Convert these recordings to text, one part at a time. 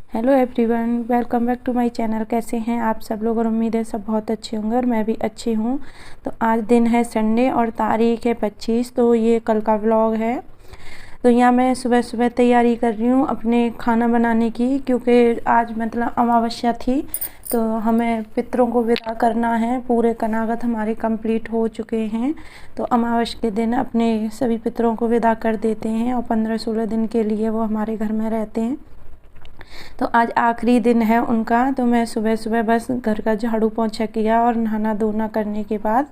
Hello everyone, welcome back to my channel. कैसे हैं आप सब लोग? और उम्मीद है सब बहुत अच्छे होंगे और मैं भी अच्छी हूँ। तो आज दिन है संडे और तारीख है 25। तो ये कल का व्लॉग है। तो यहाँ मैं सुबह सुबह तैयारी कर रही हूँ अपने खाना बनाने की, क्योंकि आज मतलब अमावस्या थी। तो हमें पितरों को विदा करना है। पूरे कनागत हमारे कंप्लीट हो चुके हैं। तो अमावस्या के दिन अपने सभी पितरों को विदा कर देते हैं और 15-16 दिन के लिए वो हमारे घर में रहते हैं। तो आज आखिरी दिन है उनका। तो मैं सुबह सुबह बस घर का झाड़ू पोंछा किया और नहाना धोना करने के बाद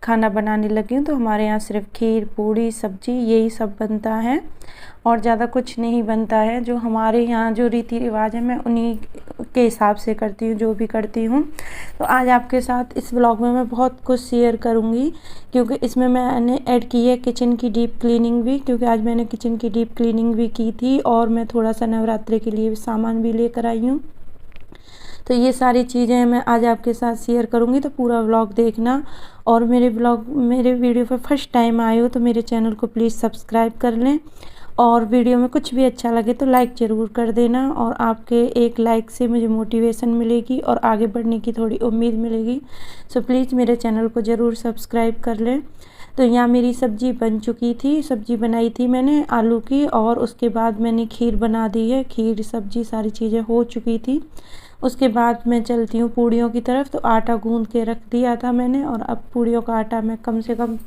खाना बनाने लगी हूँ। तो हमारे यहाँ सिर्फ खीर पूड़ी सब्जी यही सब बनता है और ज़्यादा कुछ नहीं बनता है। जो हमारे यहाँ जो रीति रिवाज है मैं उन्हीं के हिसाब से करती हूँ, जो भी करती हूँ। तो आज आपके साथ इस व्लॉग में मैं बहुत कुछ शेयर करूँगी, क्योंकि इसमें मैंने ऐड की है किचन की डीप क्लीनिंग भी, क्योंकि आज मैंने किचन की डीप क्लीनिंग भी की थी और मैं थोड़ा सा नवरात्रि के लिए सामान भी लेकर आई हूँ। तो ये सारी चीज़ें मैं आज आपके साथ शेयर करूँगी। तो पूरा व्लॉग देखना। और मेरे वीडियो पर फर्स्ट टाइम आए हो तो मेरे चैनल को प्लीज़ सब्सक्राइब कर लें। और वीडियो में कुछ भी अच्छा लगे तो लाइक ज़रूर कर देना। और आपके एक लाइक से मुझे मोटिवेशन मिलेगी और आगे बढ़ने की थोड़ी उम्मीद मिलेगी। सो प्लीज़ मेरे चैनल को ज़रूर सब्सक्राइब कर लें। तो यहाँ मेरी सब्ज़ी बन चुकी थी। सब्ज़ी बनाई थी मैंने आलू की, और उसके बाद मैंने खीर बना दी है। खीर सब्ज़ी सारी चीज़ें हो चुकी थी। उसके बाद मैं चलती हूँ पूड़ियों की तरफ। तो आटा गूँध के रख दिया था मैंने, और अब पूड़ियों का आटा मैं कम से कम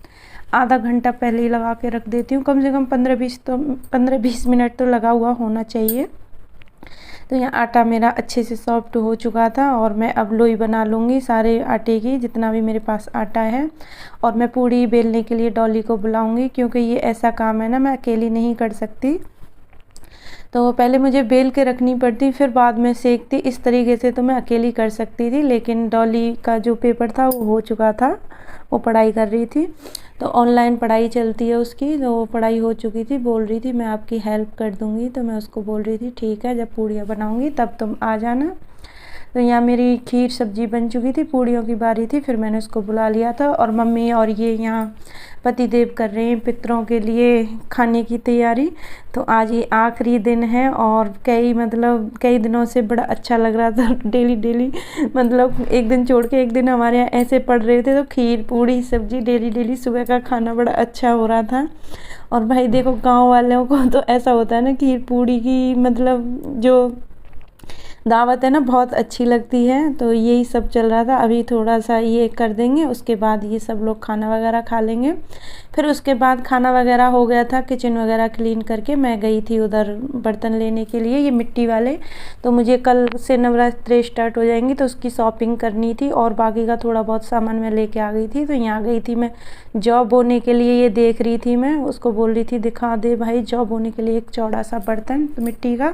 आधा घंटा पहले ही लगा के रख देती हूँ। कम से कम 15-20 मिनट तो लगा हुआ होना चाहिए। तो यहाँ आटा मेरा अच्छे से सॉफ्ट हो चुका था और मैं अब लोई बना लूँगी सारे आटे की, जितना भी मेरे पास आटा है। और मैं पूड़ी बेलने के लिए डॉली को बुलाऊँगी, क्योंकि ये ऐसा काम है ना, मैं अकेली नहीं कर सकती। तो पहले मुझे बेल के रखनी पड़ती, फिर बाद में सेकती। इस तरीके से तो मैं अकेली कर सकती थी, लेकिन डॉली का जो पेपर था वो हो चुका था, वो पढ़ाई कर रही थी। तो ऑनलाइन पढ़ाई चलती है उसकी, तो वो पढ़ाई हो चुकी थी। बोल रही थी मैं आपकी हेल्प कर दूँगी। तो मैं उसको बोल रही थी ठीक है, जब पूड़ियाँ बनाऊँगी तब तुम आ जाना। तो यहाँ मेरी खीर सब्जी बन चुकी थी, पूड़ियों की बारी थी। फिर मैंने उसको बुला लिया था। और मम्मी और ये यहाँ पतिदेव कर रहे हैं पितरों के लिए खाने की तैयारी। तो आज ये आखिरी दिन है और कई दिनों से बड़ा अच्छा लग रहा था। डेली डेली मतलब एक दिन छोड़ के एक दिन हमारे यहाँ ऐसे पड़ रहे थे। तो खीर पूड़ी सब्जी डेली डेली सुबह का खाना बड़ा अच्छा हो रहा था। और भाई देखो, गाँव वालों को तो ऐसा होता है ना, खीर पूड़ी की मतलब जो दावत है ना, बहुत अच्छी लगती है। तो यही सब चल रहा था। अभी थोड़ा सा ये कर देंगे, उसके बाद ये सब लोग खाना वगैरह खा लेंगे। फिर उसके बाद खाना वगैरह हो गया था, किचन वगैरह क्लीन करके मैं गई थी उधर बर्तन लेने के लिए, ये मिट्टी वाले। तो मुझे कल से नवरात्रि स्टार्ट हो जाएंगी, तो उसकी शॉपिंग करनी थी और बाकी का थोड़ा बहुत सामान मैं लेके आ गई थी। तो यहाँ गई थी मैं जौ बोने के लिए, ये देख रही थी मैं उसको, बोल रही थी दिखा दे भाई जौ बोने के लिए एक चौड़ा सा बर्तन मिट्टी का,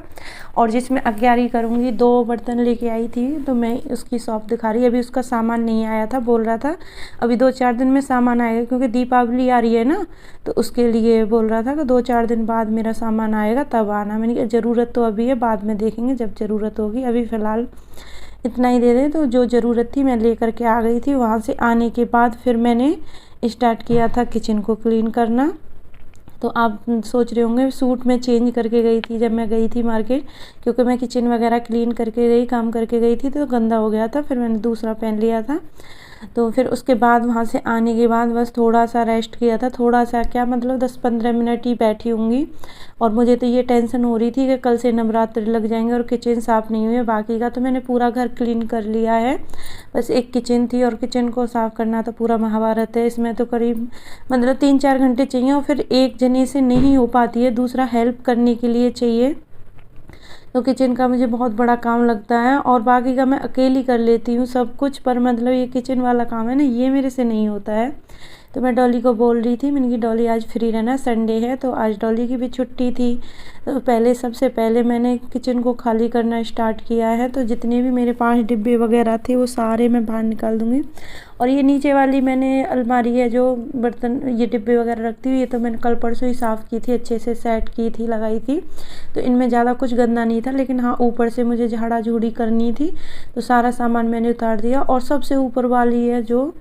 और जिसमें अग्यारी करूँगी। 2 बर्तन लेके आई थी। तो मैं उसकी शॉप दिखा रही, अभी उसका सामान नहीं आया था। बोल रहा था अभी 2-4 दिन में सामान आएगा, क्योंकि दीपावली आ रही है ना, तो उसके लिए बोल रहा था कि 2-4 दिन बाद मेरा सामान आएगा तब आना। मैंने कहा ज़रूरत तो अभी है, बाद में देखेंगे जब ज़रूरत होगी, अभी फ़िलहाल इतना ही दे दे। तो जो ज़रूरत थी मैं ले करके आ गई थी। वहाँ से आने के बाद फिर मैंने स्टार्ट किया था किचन को क्लीन करना। तो आप सोच रहे होंगे सूट में चेंज करके गई थी जब मैं गई थी मार्केट, क्योंकि मैं किचन वगैरह क्लीन करके गई, काम करके गई थी, तो गंदा हो गया था। फिर मैंने दूसरा पहन लिया था। तो फिर उसके बाद वहाँ से आने के बाद बस थोड़ा सा रेस्ट किया था। थोड़ा सा क्या मतलब 10-15 मिनट ही बैठी होंगी। और मुझे तो ये टेंशन हो रही थी कि कल से नवरात्रि लग जाएंगे और किचन साफ़ नहीं हुई है। बाकी का तो मैंने पूरा घर क्लीन कर लिया है, बस एक किचन थी, और किचन को साफ़ करना तो पूरा महाभारत है। इसमें तो करीब मतलब 3-4 घंटे चाहिए, और फिर एक जने से नहीं हो पाती है, दूसरा हेल्प करने के लिए चाहिए। तो किचन का मुझे बहुत बड़ा काम लगता है, और बाकी का मैं अकेली कर लेती हूँ सब कुछ, पर मतलब ये किचन वाला काम है ना, ये मेरे से नहीं होता है। तो मैं डॉली को बोल रही थी, मैंने कि डॉली आज फ्री रहना, संडे है। तो आज डॉली की भी छुट्टी थी। तो सबसे पहले मैंने किचन को खाली करना स्टार्ट किया है। तो जितने भी मेरे 5 डिब्बे वगैरह थे वो सारे मैं बाहर निकाल दूँगी। और ये नीचे वाली मैंने अलमारी है जो बर्तन ये डिब्बे वगैरह रखती हुई, ये तो मैंने कल परसों ही साफ़ की थी, अच्छे से सेट की थी, लगाई थी। तो इनमें ज़्यादा कुछ गंदा नहीं था, लेकिन हाँ ऊपर से मुझे झाड़ा झूड़ी करनी थी। तो सारा सामान मैंने उतार दिया। और सबसे ऊपर वाली है जो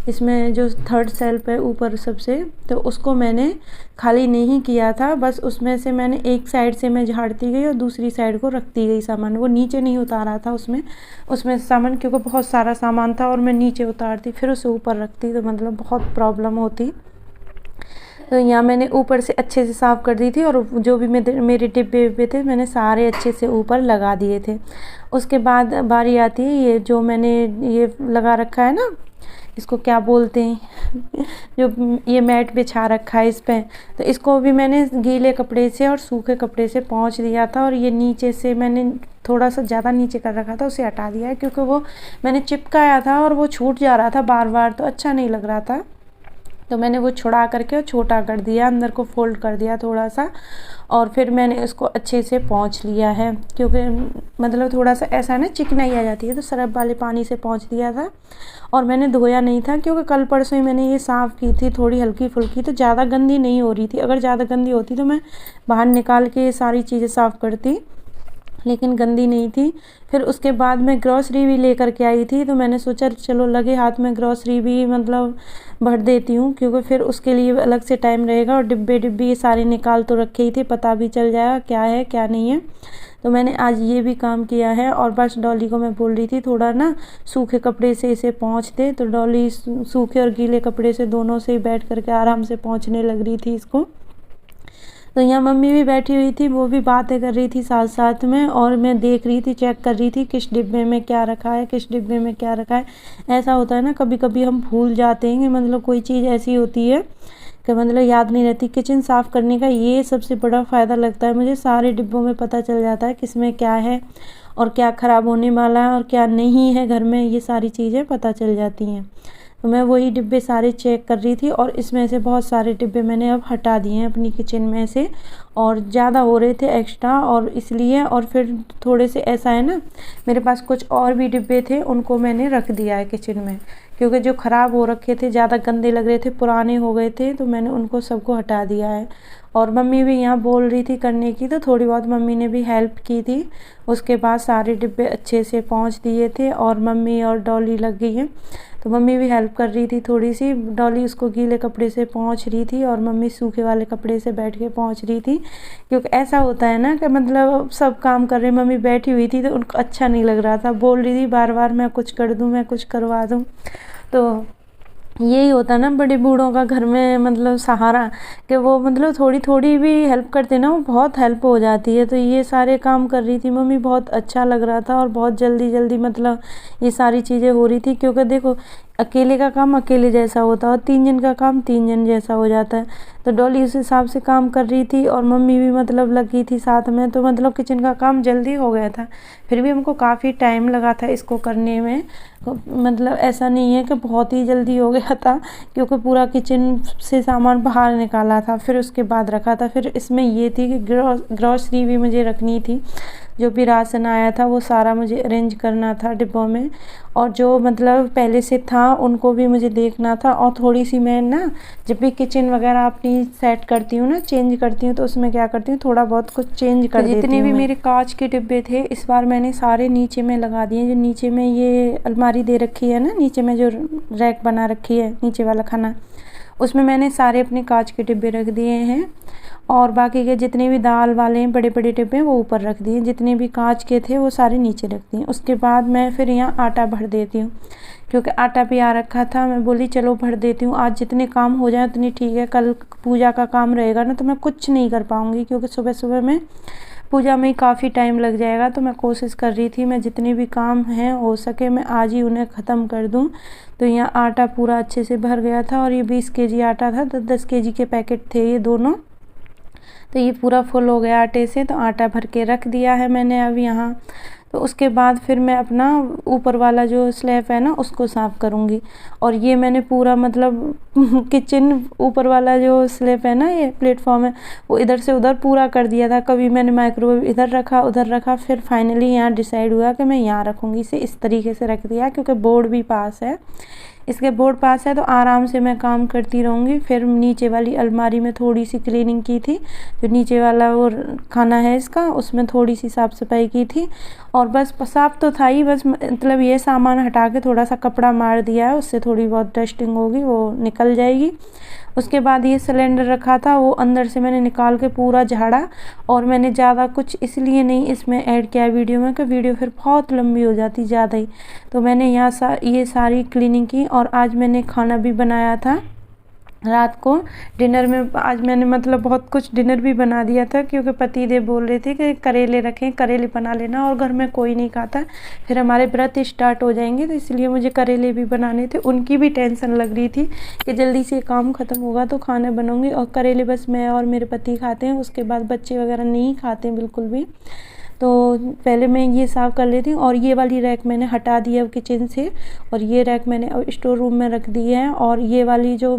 इसमें जो थर्ड शेल्फ है ऊपर सबसे, तो उसको मैंने खाली नहीं किया था, बस उसमें से मैंने एक साइड से मैं झाड़ती गई और दूसरी साइड को रखती गई सामान। वो नीचे नहीं उतारा था उसमें सामान, क्योंकि बहुत सारा सामान था और मैं नीचे उतारती फिर उसे ऊपर रखती तो मतलब बहुत प्रॉब्लम होती। तो यहाँ मैंने ऊपर से अच्छे से साफ़ कर दी थी और जो भी मेरे डिब्बे विब्बे थे मैंने सारे अच्छे से ऊपर लगा दिए थे। उसके बाद बारी आती है ये जो मैंने ये लगा रखा है ना, इसको क्या बोलते हैं जो ये मैट बिछा रखा है इस पे, तो इसको भी मैंने गीले कपड़े से और सूखे कपड़े से पोंछ दिया था। और ये नीचे से मैंने थोड़ा सा ज़्यादा नीचे कर रखा था, उसे हटा दिया है क्योंकि वो मैंने चिपकाया था और वो छूट जा रहा था बार बार, तो अच्छा नहीं लग रहा था। तो मैंने वो छुड़ा करके और छोटा कर दिया, अंदर को फोल्ड कर दिया थोड़ा सा, और फिर मैंने उसको अच्छे से पोंछ लिया है। क्योंकि मतलब थोड़ा सा ऐसा ना चिकनाई आ जाती है, तो सरफ वाले पानी से पोंछ दिया था। और मैंने धोया नहीं था क्योंकि कल परसों ही मैंने ये साफ़ की थी, थोड़ी हल्की फुल्की, तो ज़्यादा गंदी नहीं हो रही थी। अगर ज़्यादा गंदी होती तो मैं बाहर निकाल के ये सारी चीज़ें साफ़ करती, लेकिन गंदी नहीं थी। फिर उसके बाद मैं ग्रॉसरी भी लेकर के आई थी, तो मैंने सोचा चलो लगे हाथ में ग्रॉसरी भी मतलब भर देती हूँ, क्योंकि फिर उसके लिए अलग से टाइम रहेगा। और डिब्बे ये सारे निकाल तो रखे ही थे, पता भी चल जाएगा क्या है क्या नहीं है। तो मैंने आज ये भी काम किया है। और बस डॉली को मैं बोल रही थी थोड़ा ना सूखे कपड़े से इसे पोंछ दे, तो डॉली सूखे और गीले कपड़े से दोनों से ही बैठ करके आराम से पोंछने लग रही थी इसको। तो यहाँ मम्मी भी बैठी हुई थी, वो भी बातें कर रही थी साथ साथ में, और मैं देख रही थी, चेक कर रही थी किस डिब्बे में क्या रखा है, किस डिब्बे में क्या रखा है। ऐसा होता है ना कभी कभी हम भूल जाते हैं कि मतलब कोई चीज़ ऐसी होती है कि मतलब याद नहीं रहती। किचन साफ़ करने का ये सबसे बड़ा फ़ायदा लगता है मुझे, सारे डिब्बों में पता चल जाता है किसमें क्या है और क्या ख़राब होने वाला है और क्या नहीं है घर में, ये सारी चीज़ें पता चल जाती हैं। तो मैं वही डिब्बे सारे चेक कर रही थी, और इसमें से बहुत सारे डिब्बे मैंने अब हटा दिए हैं अपनी किचन में से, और ज़्यादा हो रहे थे एक्स्ट्रा, और इसलिए और फिर थोड़े से ऐसा है ना मेरे पास कुछ और भी डिब्बे थे, उनको मैंने रख दिया है किचन में, क्योंकि जो ख़राब हो रखे थे, ज़्यादा गंदे लग रहे थे, पुराने हो गए थे, तो मैंने उनको सबको हटा दिया है। और मम्मी भी यहाँ बोल रही थी करने की, तो थोड़ी बहुत मम्मी ने भी हेल्प की थी। उसके बाद सारे डिब्बे अच्छे से पोंछ दिए थे, और मम्मी और डॉली लग गई हैं, तो मम्मी भी हेल्प कर रही थी थोड़ी सी। डॉली उसको गीले कपड़े से पोंछ रही थी और मम्मी सूखे वाले कपड़े से बैठ के पोंछ रही थी। क्योंकि ऐसा होता है ना कि मतलब सब काम कर रहे, मम्मी बैठी हुई थी तो उनको अच्छा नहीं लग रहा था, बोल रही थी बार बार मैं कुछ कर दूँ, मैं कुछ करवा दूँ। तो यही होता है ना बड़े बूढ़ों का घर में मतलब सहारा, कि वो मतलब थोड़ी थोड़ी भी हेल्प करते ना, वो बहुत हेल्प हो जाती है। तो ये सारे काम कर रही थी मम्मी, बहुत अच्छा लग रहा था, और बहुत जल्दी जल्दी मतलब ये सारी चीज़ें हो रही थी। क्योंकि देखो अकेले का काम अकेले जैसा होता है और 3 जन का काम 3 जन जैसा हो जाता है। तो डॉली उस हिसाब से काम कर रही थी और मम्मी भी मतलब लगी थी साथ में, तो मतलब किचन का काम जल्दी हो गया था। फिर भी हमको काफ़ी टाइम लगा था इसको करने में, मतलब ऐसा नहीं है कि बहुत ही जल्दी हो गया था, क्योंकि पूरा किचन से सामान बाहर निकाला था, फिर उसके बाद रखा था। फिर इसमें ये थी कि ग्रॉसरी भी मुझे रखनी थी, जो भी राशन आया था वो सारा मुझे अरेंज करना था डिब्बों में, और जो मतलब पहले से था उनको भी मुझे देखना था। और थोड़ी सी मैं ना जब भी किचन वगैरह अपनी सेट करती हूँ ना, चेंज करती हूँ, तो उसमें क्या करती हूँ थोड़ा बहुत कुछ चेंज कर देती हूँ। जितने भी मेरे कांच के डिब्बे थे इस बार मैंने सारे नीचे में लगा दिए। जो नीचे में ये अलमारी दे रखी है ना, नीचे में जो रैक बना रखी है नीचे वाला खाना, उसमें मैंने सारे अपने कांच के डिब्बे रख दिए हैं, और बाकी के जितने भी दाल वाले हैं बड़े बड़े डिब्बे वो ऊपर रख दिए, जितने भी कांच के थे वो सारे नीचे रख दिए। उसके बाद मैं फिर यहाँ आटा भर देती हूँ, क्योंकि आटा भी आ रखा था, मैं बोली चलो भर देती हूँ, आज जितने काम हो जाए उतनी ठीक है। कल पूजा का काम रहेगा ना तो मैं कुछ नहीं कर पाऊँगी, क्योंकि सुबह सुबह में पूजा में काफ़ी टाइम लग जाएगा। तो मैं कोशिश कर रही थी मैं जितने भी काम हैं हो सके मैं आज ही उन्हें ख़त्म कर दूं। तो यहाँ आटा पूरा अच्छे से भर गया था, और ये 20 केजी आटा था, 10-10 केजी के पैकेट थे ये दोनों, तो ये पूरा फुल हो गया आटे से। तो आटा भर के रख दिया है मैंने अब यहाँ। तो उसके बाद फिर मैं अपना ऊपर वाला जो स्लैब है ना उसको साफ़ करूँगी। और ये मैंने पूरा मतलब किचन ऊपर वाला जो स्लैब है ना, ये प्लेटफॉर्म है, वो इधर से उधर पूरा कर दिया था। कभी मैंने माइक्रोवेव इधर रखा उधर रखा, फिर फाइनली यहाँ डिसाइड हुआ कि मैं यहाँ रखूँगी, इसे इस तरीके से रख दिया, क्योंकि बोर्ड भी पास है। इसके बोर्ड पास है तो आराम से मैं काम करती रहूँगी। फिर नीचे वाली अलमारी में थोड़ी सी क्लीनिंग की थी, जो नीचे वाला वो खाना है इसका, उसमें थोड़ी सी साफ़ सफाई की थी। और बस साफ़ तो था ही, बस मतलब ये सामान हटा के थोड़ा सा कपड़ा मार दिया है, उससे थोड़ी बहुत डस्टिंग होगी, वो निकल जाएगी। उसके बाद ये सिलेंडर रखा था, वो अंदर से मैंने निकाल के पूरा झाड़ा। और मैंने ज़्यादा कुछ इसलिए नहीं इसमें ऐड किया वीडियो में कि वीडियो फिर बहुत लंबी हो जाती ज़्यादा ही। तो मैंने यहाँ ये सारी क्लीनिंग की। और आज मैंने खाना भी बनाया था रात को डिनर में। आज मैंने मतलब बहुत कुछ डिनर भी बना दिया था, क्योंकि पतिदेव बोल रहे थे कि करेले रखें, करेले बना लेना, और घर में कोई नहीं खाता, फिर हमारे व्रत स्टार्ट हो जाएंगे, तो इसलिए मुझे करेले भी बनाने थे। उनकी भी टेंशन लग रही थी कि जल्दी से काम ख़त्म होगा तो खाना बनाऊंगी। और करेले बस मैं और मेरे पति खाते हैं, उसके बाद बच्चे वगैरह नहीं खाते हैं बिल्कुल भी। तो पहले मैं ये साफ़ कर लेती हूँ। और ये वाली रैक मैंने हटा दी है अब किचन से, और ये रैक मैंने अब स्टोर रूम में रख दी है। और ये वाली जो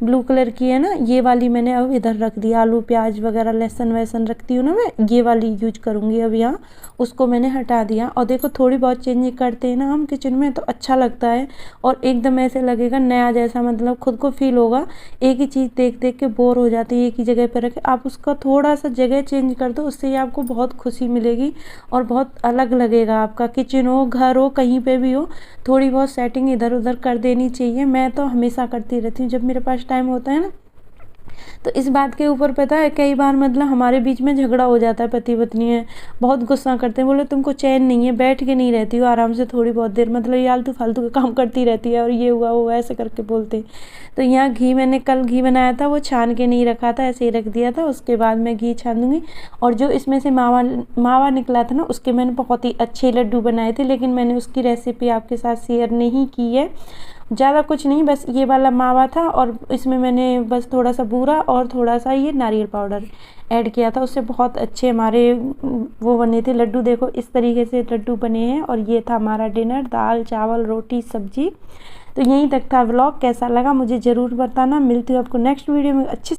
ब्लू कलर की है ना, ये वाली मैंने अब इधर रख दिया। आलू प्याज वगैरह लहसुन वहसन रखती हूँ ना मैं, ये वाली यूज करूँगी अब यहाँ, उसको मैंने हटा दिया। और देखो थोड़ी बहुत चेंज करते हैं ना हम किचन में तो अच्छा लगता है, और एकदम ऐसे लगेगा नया जैसा, मतलब खुद को फील होगा। एक ही चीज़ देख देख के बोर हो जाती है एक ही जगह पर रखे, आप उसका थोड़ा सा जगह चेंज कर दो, उससे आपको बहुत खुशी मिलेगी और बहुत अलग लगेगा। आपका किचन हो, घर हो, कहीं पे भी हो, थोड़ी बहुत सेटिंग इधर उधर कर देनी चाहिए। मैं तो हमेशा करती रहती हूँ जब मेरे पास टाइम होता है ना। तो इस बात के ऊपर पता है कई बार मतलब हमारे बीच में झगड़ा हो जाता है, पति पत्नी है, बहुत गुस्सा करते हैं, बोले तुमको चैन नहीं है, बैठ के नहीं रहती हो आराम से थोड़ी बहुत देर, मतलब ये आलतू फालतू का काम करती रहती है, और ये हुआ वो ऐसे करके बोलते हैं। तो यहाँ घी मैंने कल घी बनाया था, वो छान के नहीं रखा था, ऐसे ही रख दिया था। उसके बाद मैं घी छान दूँगी। और जो इसमें से मावा निकला था ना, उसके मैंने बहुत ही अच्छे लड्डू बनाए थे, लेकिन मैंने उसकी रेसिपी आपके साथ शेयर नहीं की है। ज़्यादा कुछ नहीं, बस ये वाला मावा था, और इसमें मैंने बस थोड़ा सा बूरा और थोड़ा सा ये नारियल पाउडर ऐड किया था, उससे बहुत अच्छे हमारे वो बने थे लड्डू। देखो इस तरीके से लड्डू बने हैं। और ये था हमारा डिनर, दाल चावल रोटी सब्जी। तो यहीं तक था व्लॉग, कैसा लगा मुझे ज़रूर बताना। मिलती हूँ आपको नेक्स्ट वीडियो में अच्छी